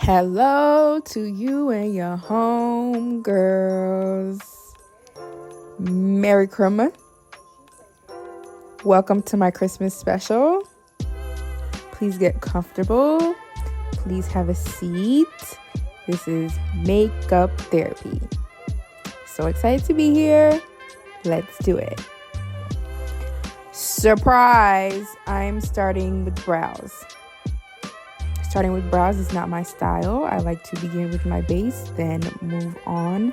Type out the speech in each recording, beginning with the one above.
Hello to you and your homegirls. Merry Christmas. Welcome to my Christmas special. Please get comfortable. Please have a seat. This is makeup therapy. So excited to be here. Let's do it. Surprise! I'm starting with brows. Starting with brows is not my style. I like to begin with my base, then move on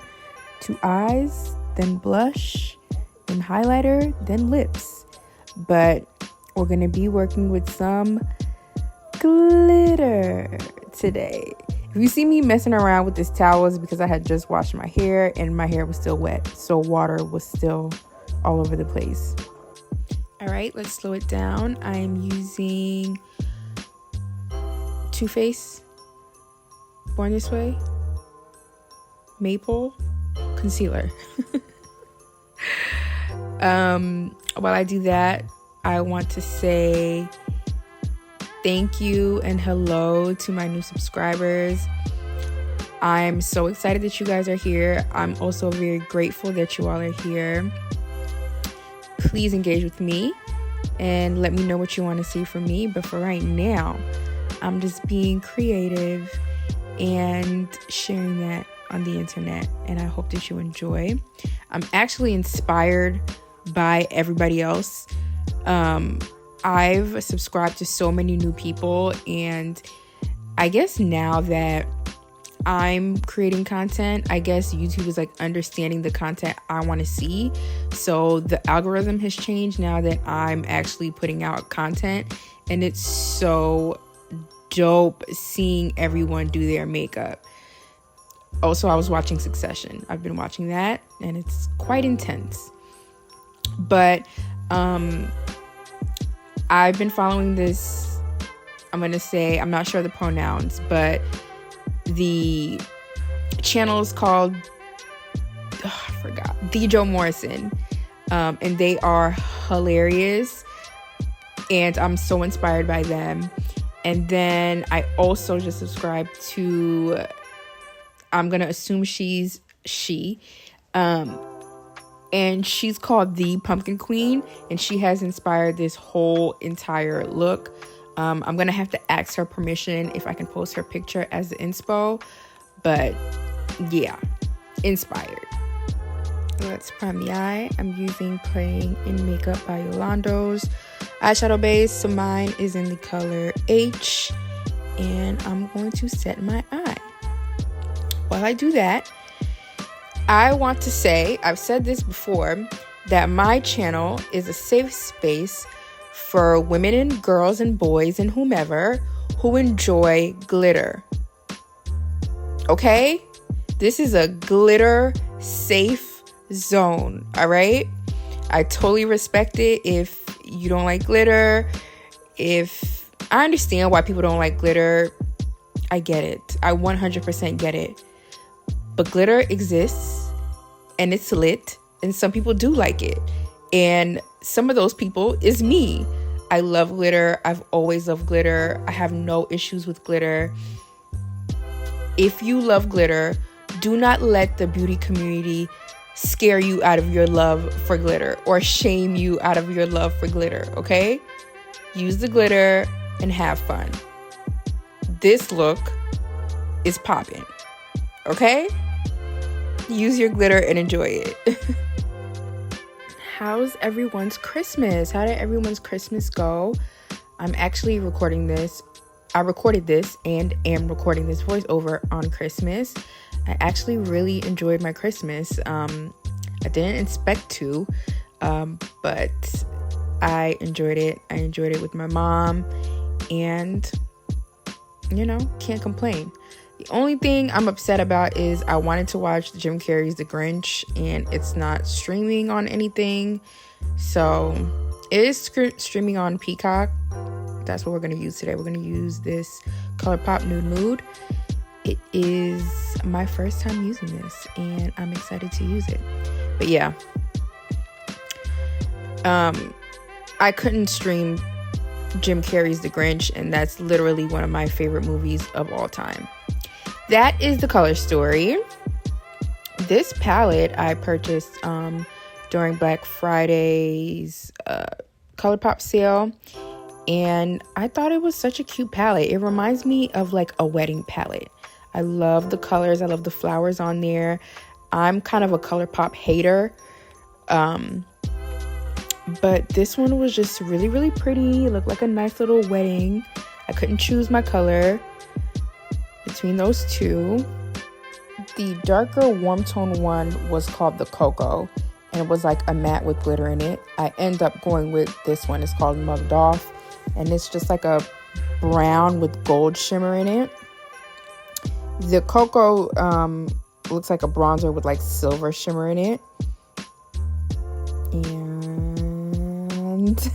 to eyes, then blush, then highlighter, then lips. But we're going to be working with some glitter today. If you see me messing around with this towel, it's because I had just washed my hair and my hair was still wet. So water was still all over the place. All right, let's slow it down. I'm using Too Faced Born This Way Maple Concealer. While I do that, I want to say thank you and hello to my new subscribers. I'm so excited that you guys are here. I'm also very grateful that you all are here. Please engage with me and let me know what you want to see from me. But for right now, I'm just being creative and sharing that on the internet, and I hope that you enjoy. I'm actually inspired by everybody else. I've subscribed to so many new people, and I guess now that I'm creating content, I guess YouTube is like understanding the content I want to see. So the algorithm has changed now that I'm actually putting out content, and it's so dope seeing everyone do their makeup. Also, I was watching Succession. I've been watching that, and it's quite intense. But I've been following this, I'm going to say, I'm not sure the pronouns, but the channel is called, I forgot, The Joe Morrison. And they are hilarious, and I'm so inspired by them. And then I also just subscribed to, I'm going to assume she's she. And she's called The Pumpkin Queen. And she has inspired this whole entire look. I'm going to have to ask her permission if I can post her picture as the inspo. But yeah, inspired. Let's prime the eye. I'm using Playing in Makeup by Yolando's eyeshadow base. So mine is in the color H, and I'm going to set my eye. While I do that, I want to say, I've said this before, that my channel is a safe space for women and girls and boys and whomever who enjoy glitter. Okay? This is a glitter safe zone, all right? I totally respect it if you don't like glitter. If I understand why people don't like glitter, I get it. I 100% get it. But glitter exists, and it's lit, and some people do like it. And some of those people is me. I love glitter. I've always loved glitter. I have no issues with glitter. If you love glitter, do not let the beauty community scare you out of your love for glitter or shame you out of your love for glitter, okay? Use the glitter and have fun. This look is popping, okay? Use your glitter and enjoy it. How's everyone's Christmas? How did everyone's Christmas go? I'm actually recording this. I recorded this and am recording this voiceover on Christmas. I actually really enjoyed my Christmas. I didn't expect to, but I enjoyed it. I enjoyed it with my mom, and, can't complain. The only thing I'm upset about is I wanted to watch Jim Carrey's The Grinch, and it's not streaming on anything. So it is streaming on Peacock. That's what we're going to use today. We're going to use this ColourPop Nude Mood. It is my first time using this, and I'm excited to use it. But yeah, I couldn't stream Jim Carrey's The Grinch, and that's literally one of my favorite movies of all time. that is the color story. This palette I purchased during Black Friday's ColourPop sale, and I thought it was such a cute palette. It reminds me of like a wedding palette. I love the colors. I love the flowers on there. I'm kind of a ColourPop hater, but this one was just really, really pretty. It looked like a nice little wedding. I couldn't choose my color between those two. The darker warm tone one was called the Cocoa, and it was like a matte with glitter in it. I end up going with this one. It's called Mugged Off, and it's just like a brown with gold shimmer in it. The Cocoa looks like a bronzer with like silver shimmer in it. And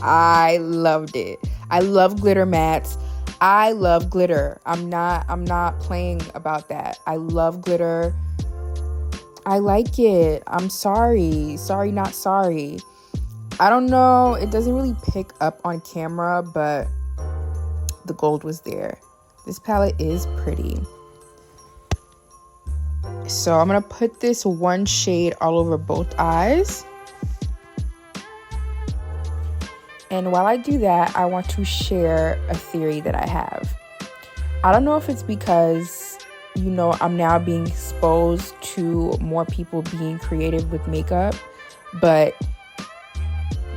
I loved it. I love glitter mattes. I love glitter. I'm not playing about that. I love glitter. I like it. I'm sorry. Sorry, not sorry. I don't know. It doesn't really pick up on camera, but the gold was there. This palette is pretty. So I'm going to put this one shade all over both eyes. And while I do that, I want to share a theory that I have. I don't know if it's because, I'm now being exposed to more people being creative with makeup, but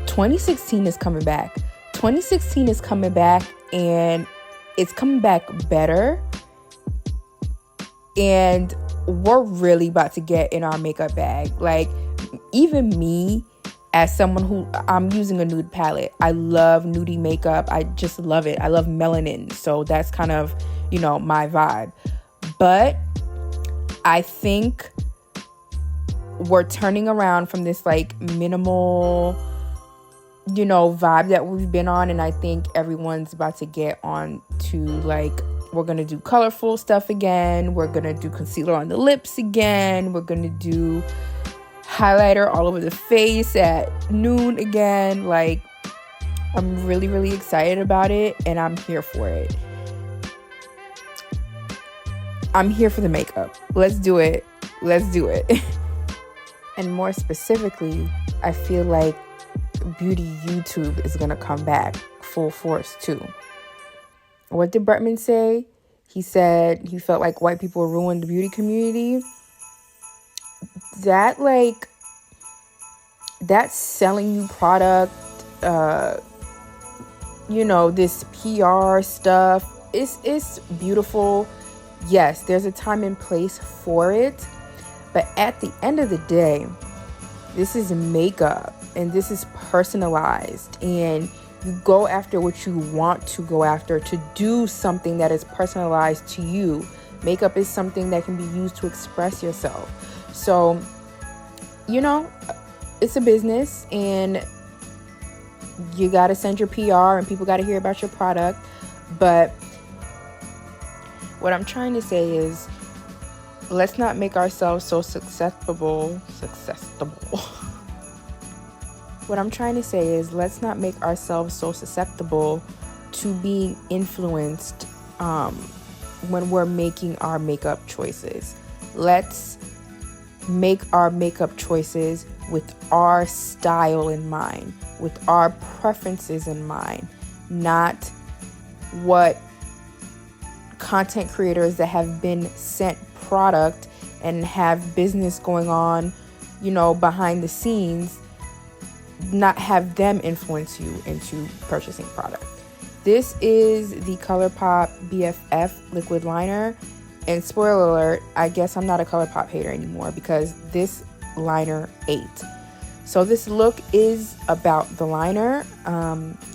2016 is coming back. 2016 is coming back, and it's coming back better. And we're really about to get in our makeup bag. Like, even me, as someone who, I'm using a nude palette. I love nudie makeup. I just love it. I love melanin. So that's kind of, my vibe. But I think we're turning around from this like minimal, vibe that we've been on. And I think everyone's about to get on to like, we're going to do colorful stuff again. We're going to do concealer on the lips again. We're going to do highlighter all over the face at noon again. Like, I'm really, really excited about it, and I'm here for it. I'm here for the makeup. Let's do it. Let's do it. And more specifically, I feel like beauty YouTube is going to come back full force too. What did Bretman say? He said he felt like white people ruined the beauty community. That selling you product, this PR stuff, it's beautiful. Yes, there's a time and place for it, but at the end of the day, this is makeup, and this is personalized, and you go after what you want to go after, to do something that is personalized to you. Makeup is something that can be used to express yourself. So, it's a business, and you got to send your PR, and people got to hear about your product. But what I'm trying to say is, let's not make ourselves so susceptible. What I'm trying to say is, let's not make ourselves so susceptible to being influenced when we're making our makeup choices. Let's make our makeup choices with our style in mind, with our preferences in mind, not what content creators that have been sent product and have business going on, behind the scenes, not have them influence you into purchasing product. This is the ColourPop BFF liquid liner. And spoiler alert, I guess I'm not a ColourPop hater anymore because this liner ate. So this look is about the liner.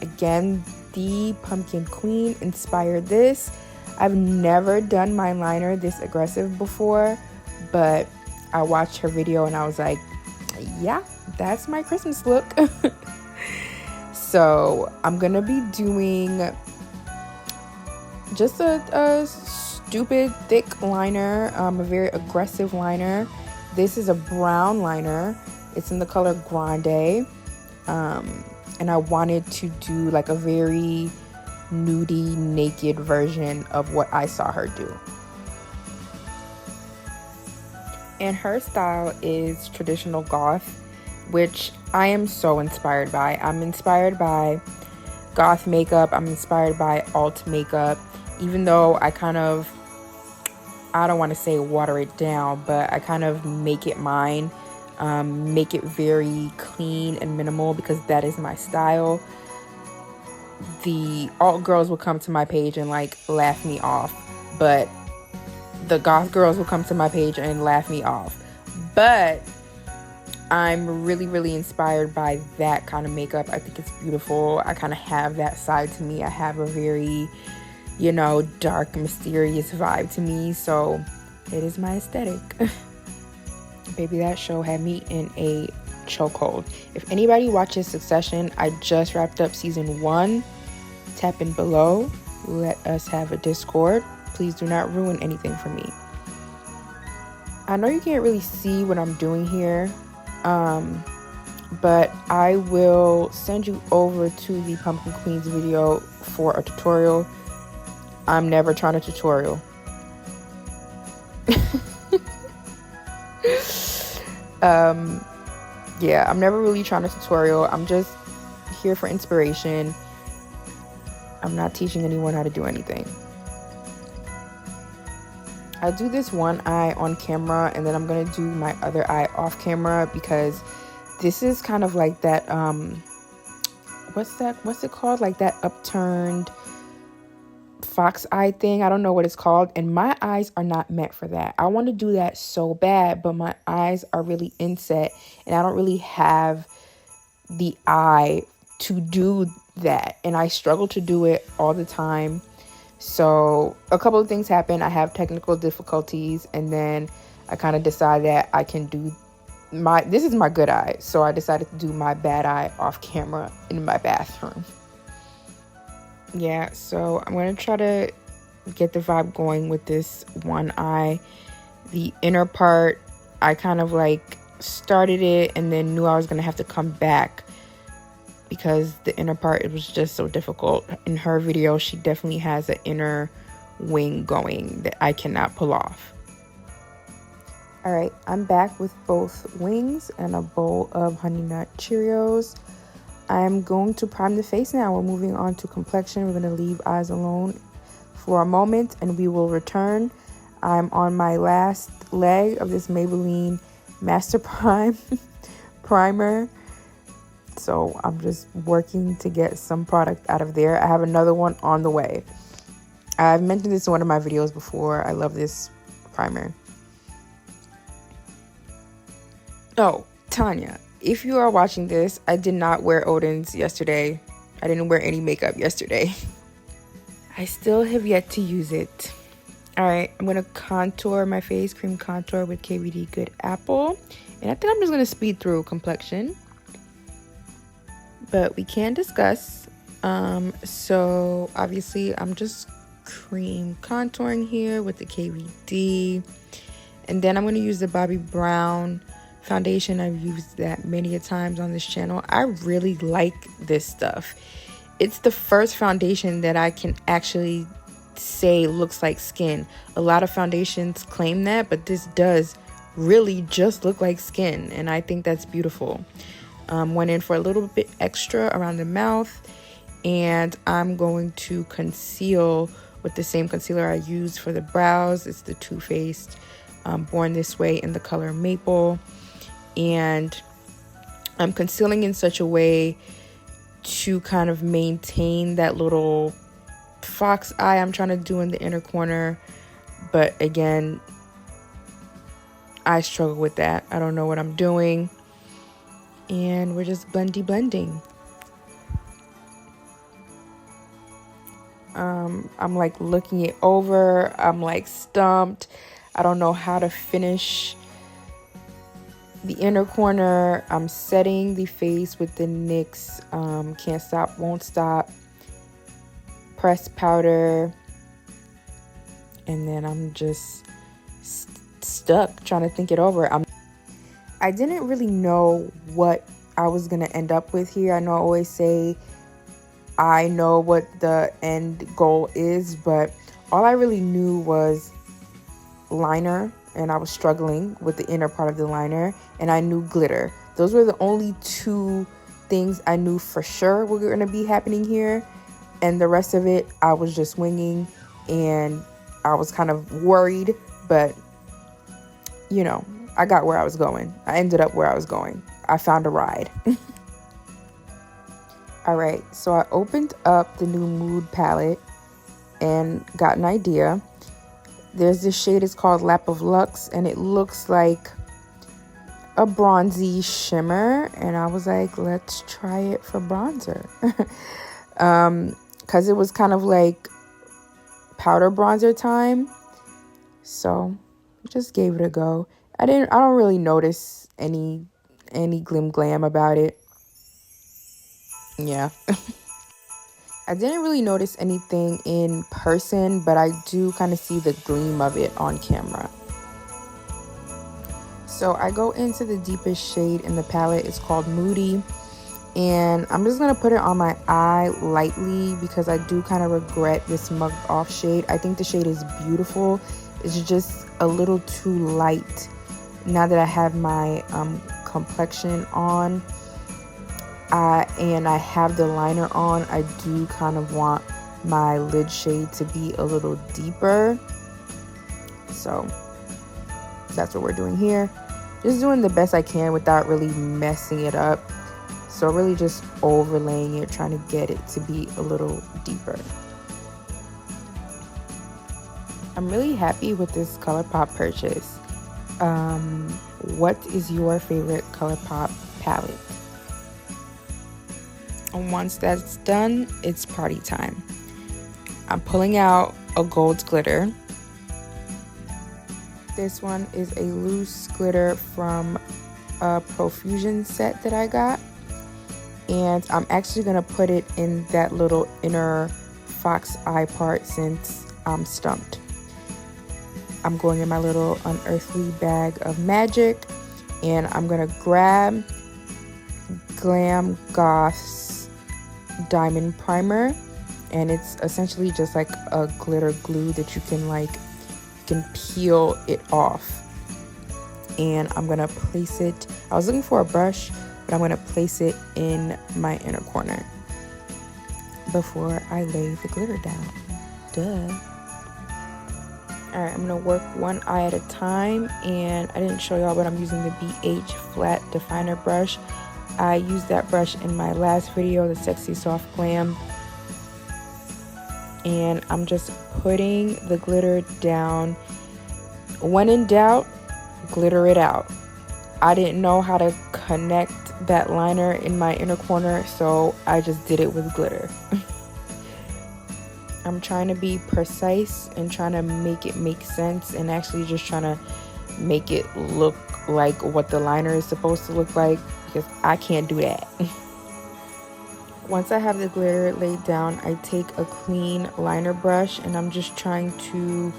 Again, the Pumpkin Queen inspired this. I've never done my liner this aggressive before, but I watched her video and I was like, yeah, that's my Christmas look. So I'm going to be doing just a stupid thick liner, a very aggressive liner. This is a brown liner. It's in the color Grande. And I wanted to do like a very nudie, naked version of what I saw her do. And her style is traditional goth, which I am so inspired by. I'm inspired by goth makeup. I'm inspired by alt makeup, even though I don't want to say water it down, but I kind of make it mine, make it very clean and minimal because that is my style. The alt girls will come to my page and like laugh me off, but the goth girls will come to my page and laugh me off. But I'm really, really inspired by that kind of makeup. I think it's beautiful. I kind of have that side to me. I have a very, dark, mysterious vibe to me. So it is my aesthetic. Baby, that show had me in a chokehold. If anybody watches Succession, I just wrapped up season 1. Tap in below. Let us have a Discord. Please do not ruin anything for me. I know you can't really see what I'm doing here, but I will send you over to the Pumpkin Queens video for a tutorial. I'm never trying a tutorial. Yeah, I'm never really trying a tutorial. I'm just here for inspiration. I'm not teaching anyone how to do anything. I'll do this one eye on camera and then I'm going to do my other eye off camera because this is kind of like that, what's it called? Like that upturned fox eye thing. I don't know what it's called. And my eyes are not meant for that. I want to do that so bad, but my eyes are really inset and I don't really have the eye to do that. And I struggle to do it all the time. So a couple of things happen. I have technical difficulties and then I kind of decided that I can do this is my good eye. So I decided to do my bad eye off camera in my bathroom. Yeah, so I'm going to try to get the vibe going with this one eye. The inner part, I kind of like started it and then knew I was going to have to come back because the inner part, it was just so difficult. In her video, she definitely has an inner wing going that I cannot pull off. All right, I'm back with both wings and a bowl of Honey Nut Cheerios. I'm going to prime the face now. We're moving on to complexion. We're going to leave eyes alone for a moment and we will return. I'm on my last leg of this Maybelline Master Prime primer. So I'm just working to get some product out of there. I have another one on the way. I've mentioned this in one of my videos before. I love this primer. Oh, Tanya, if you are watching this, I did not wear Odin's yesterday. I didn't wear any makeup yesterday. I still have yet to use it. All right, I'm going to contour my face, cream contour with KVD Good Apple. And I think I'm just going to speed through complexion. But we can discuss. So obviously I'm just cream contouring here with the KVD. And then I'm going to use the Bobbi Brown foundation. I've used that many a times on this channel. I really like this stuff. It's the first foundation that I can actually say looks like skin. A lot of foundations claim that, but this does really just look like skin. And I think that's beautiful. Went in for a little bit extra around the mouth. And I'm going to conceal with the same concealer I used for the brows. It's the Too Faced Born This Way in the color Maple. And I'm concealing in such a way to kind of maintain that little fox eye I'm trying to do in the inner corner. But again, I struggle with that. I don't know what I'm doing. And we're just blending. I'm like looking it over. I'm like stumped. I don't know how to finish the inner corner. I'm setting the face with the NYX Can't Stop, Won't Stop pressed powder. And then I'm just stuck trying to think it over. I didn't really know what I was going to end up with here. I know I always say I know what the end goal is, but all I really knew was liner and I was struggling with the inner part of the liner, and I knew glitter. Those were the only two things I knew for sure were going to be happening here, and the rest of it I was just winging, and I was kind of worried, but you know, I got where I was going. I ended up where I was going. I found a ride. All right, so I opened up the new Mood palette and got an idea. There's this shade, it's called Lap of Lux, and it looks like a bronzy shimmer, and I was like, let's try it for bronzer. Because it was kind of like powder bronzer time, so just gave it a go. I don't really notice any glam about it. Yeah. I didn't really notice anything in person, but I do kind of see the gleam of it on camera. So I go into the deepest shade in the palette. It's called Moody, and I'm just gonna put it on my eye lightly because I do kind of regret this mugged off shade. I think the shade is beautiful. It's just a little too light now that I have my complexion on. And I have the liner on. I do kind of want my lid shade to be a little deeper. So that's what we're doing here. Just doing the best I can without really messing it up. So really just overlaying it, trying to get it to be a little deeper. I'm really happy with this ColourPop purchase. What is your favorite ColourPop palette? And once that's done, it's party time. I'm pulling out a gold glitter. This one is a loose glitter from a Profusion set that I got. And I'm actually going to put it in that little inner fox eye part since I'm stumped. I'm going in my little unearthly bag of magic, and I'm going to grab Glam Goth's diamond primer, and it's essentially just like a glitter glue that you can peel it off. And I'm gonna place it, I was looking for a brush, but I'm gonna place it in my inner corner before I lay the glitter down. Duh. All right, I'm gonna work one eye at a time, and I didn't show y'all, but I'm using the BH flat definer brush. I used that brush in my last video, the Sexy Soft Glam. And I'm just putting the glitter down. When in doubt, glitter it out. I didn't know how to connect that liner in my inner corner, so I just did it with glitter. I'm trying to be precise and trying to make it make sense, and actually just trying to make it look like what the liner is supposed to look like, because I can't do that. Once I have the glitter laid down, I take a clean liner brush, and I'm just trying to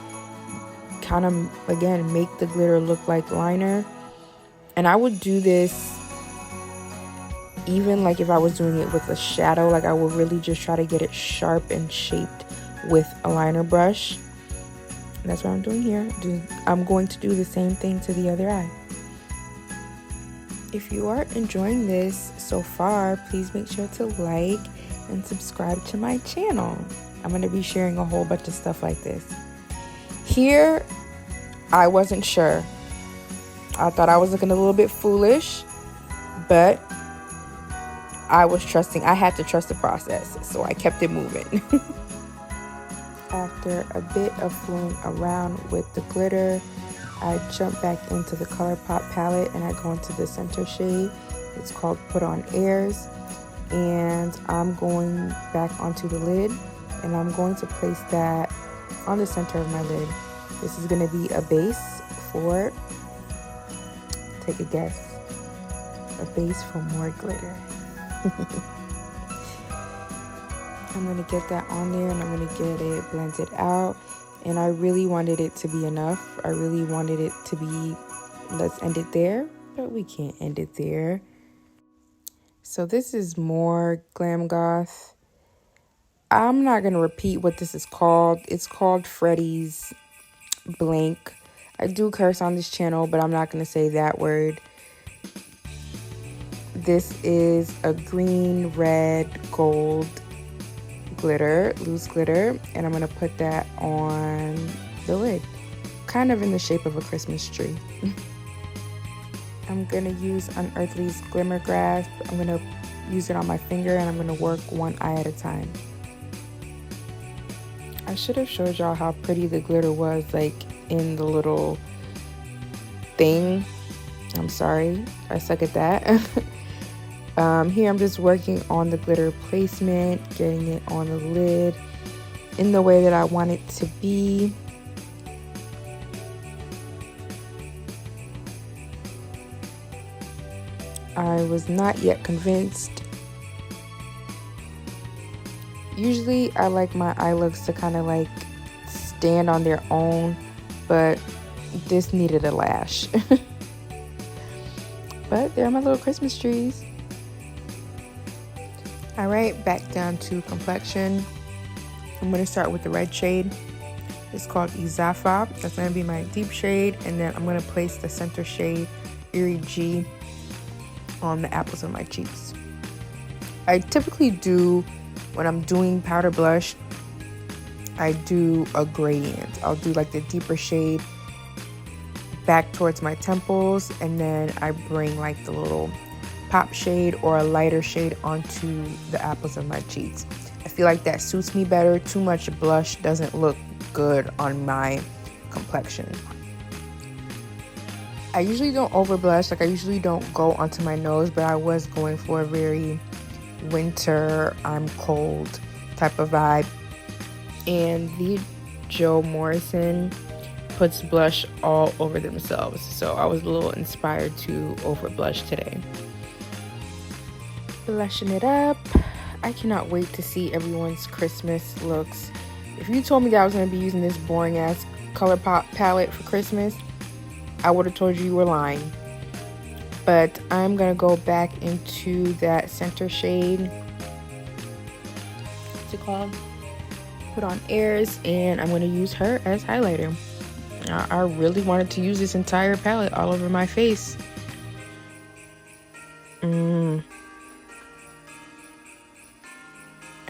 kind of, again, make the glitter look like liner. And I would do this even like if I was doing it with a shadow. Like, I would really just try to get it sharp and shaped with a liner brush. And that's what I'm doing here. I'm going to do the same thing to the other eye. If you are enjoying this so far, please make sure to like and subscribe to my channel. I'm going to be sharing a whole bunch of stuff like this. Here, I wasn't sure. I thought I was looking a little bit foolish, but I was trusting. I had to trust the process, so I kept it moving. After a bit of fooling around with the glitter, I jump back into the ColourPop palette and I go into the center shade. It's called Put On Airs, and I'm going back onto the lid, and I'm going to place that on the center of my lid. This is going to be a base for, take a guess, a base for more glitter. I'm going to get that on there, and I'm going to get it blended out. And I really wanted it to be enough. I really wanted it to be, let's end it there, but we can't end it there. So this is more Glam Goth. I'm not going to repeat what this is called. It's called Freddy's Blank. I do curse on this channel, but I'm not going to say that word. This is a green, red, gold glitter, loose glitter, and I'm going to put that on the lid, kind of in the shape of a Christmas tree. I'm going to use Unearthly's Glimmer Grasp. I'm going to use it on my finger, and I'm going to work one eye at a time. I should have showed y'all how pretty the glitter was, like in the little thing. I'm sorry, I suck at that. Here I'm just working on the glitter placement, getting it on the lid in the way that I want it to be. I was not yet convinced. Usually I like my eye looks to kind of like stand on their own, but this needed a lash. But they're my little Christmas trees. All right, back down to complexion. I'm going to start with the red shade. It's called Izafa. That's going to be my deep shade. And then I'm going to place the center shade, Eerie G, on the apples of my cheeks. I typically do, when I'm doing powder blush, I do a gradient. I'll do like the deeper shade back towards my temples, and then I bring like the little pop shade or a lighter shade onto the apples of my cheeks. I feel like that suits me better. Too much blush doesn't look good on my complexion. I usually don't over blush, like I usually don't go onto my nose, but I was going for a very winter, I'm cold type of vibe. And the Joe Morrison puts blush all over themselves, so I was a little inspired to over blush today. Blushing it up. I cannot wait to see everyone's Christmas looks. If you told me that I was going to be using this boring ass color pop palette for Christmas, I would have told you were lying. But I'm going to go back into that center shade. What's it called? Put on Airs, and I'm going to use her as highlighter. I really wanted to use this entire palette all over my face.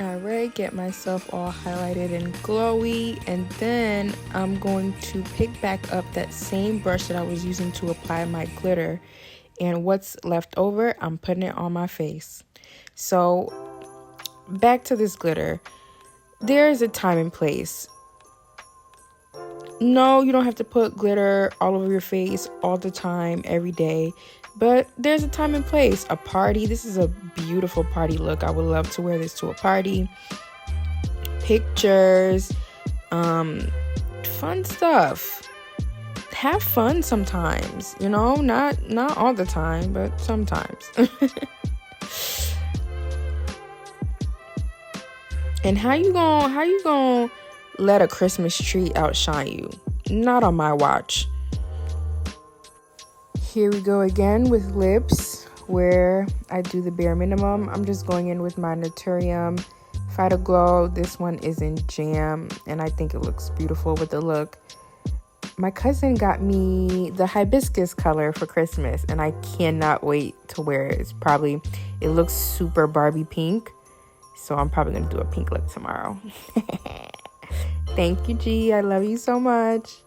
Alright, get myself all highlighted and glowy, and then I'm going to pick back up that same brush that I was using to apply my glitter, and what's left over, I'm putting it on my face. So back to this glitter. There's a time and place. No, you don't have to put glitter all over your face all the time, every day. But there's a time and place. A party. This is a beautiful party look. I would love to wear this to a party. Pictures. Fun stuff. Have fun sometimes. You know, not all the time, but sometimes. And how you gonna let a Christmas tree outshine you? Not on my watch. Here we go again with lips, where I do the bare minimum. I'm just going in with my Naturium Fight Glow. This one is in Jam, and I think it looks beautiful with the look. My cousin got me the hibiscus color for Christmas, and I cannot wait to wear it. It looks super Barbie pink, so I'm probably going to do a pink look tomorrow. Thank you, G. I love you so much.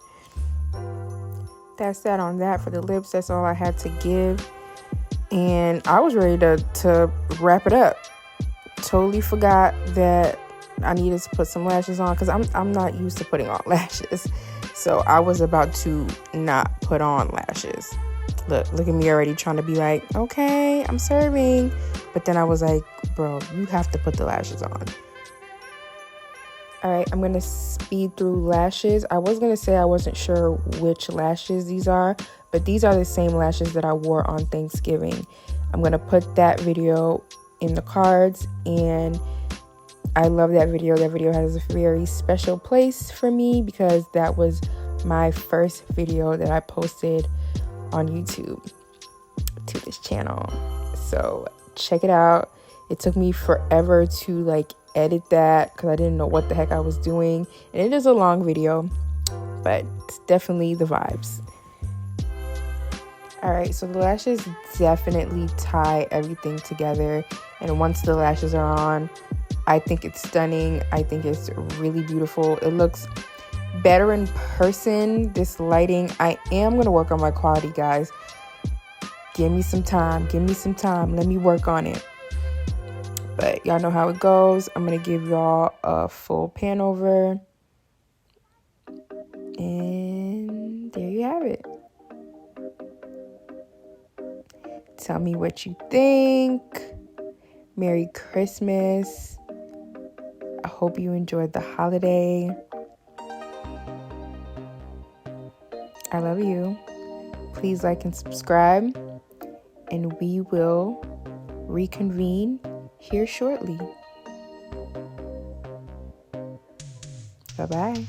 That's that on that for the lips. That's all I had to give. And I was ready to wrap it up. Totally forgot that I needed to put some lashes on, because I'm not used to putting on lashes. So I was about to not put on lashes. Look at me already trying to be like, okay, I'm serving. But then I was like, bro, you have to put the lashes on. All right, I'm going to speed through lashes. I was going to say I wasn't sure which lashes these are, but these are the same lashes that I wore on Thanksgiving. I'm going to put that video in the cards, and I love that video. That video has a very special place for me, because that was my first video that I posted on YouTube to this channel. So check it out. It took me forever to edit that, because I didn't know what the heck I was doing, and it is a long video. but it's definitely the vibes. All right, so the lashes definitely tie everything together. And once the lashes are on, I think it's stunning. I think it's really beautiful. It looks better in person. This lighting, I am going to work on my quality, guys. Give me some time. Give me some time. Let me work on it. But y'all know how it goes. I'm going to give y'all a full pan over. And there you have it. Tell me what you think. Merry Christmas. I hope you enjoyed the holiday. I love you. Please like and subscribe. And we will reconvene here shortly. Bye-bye.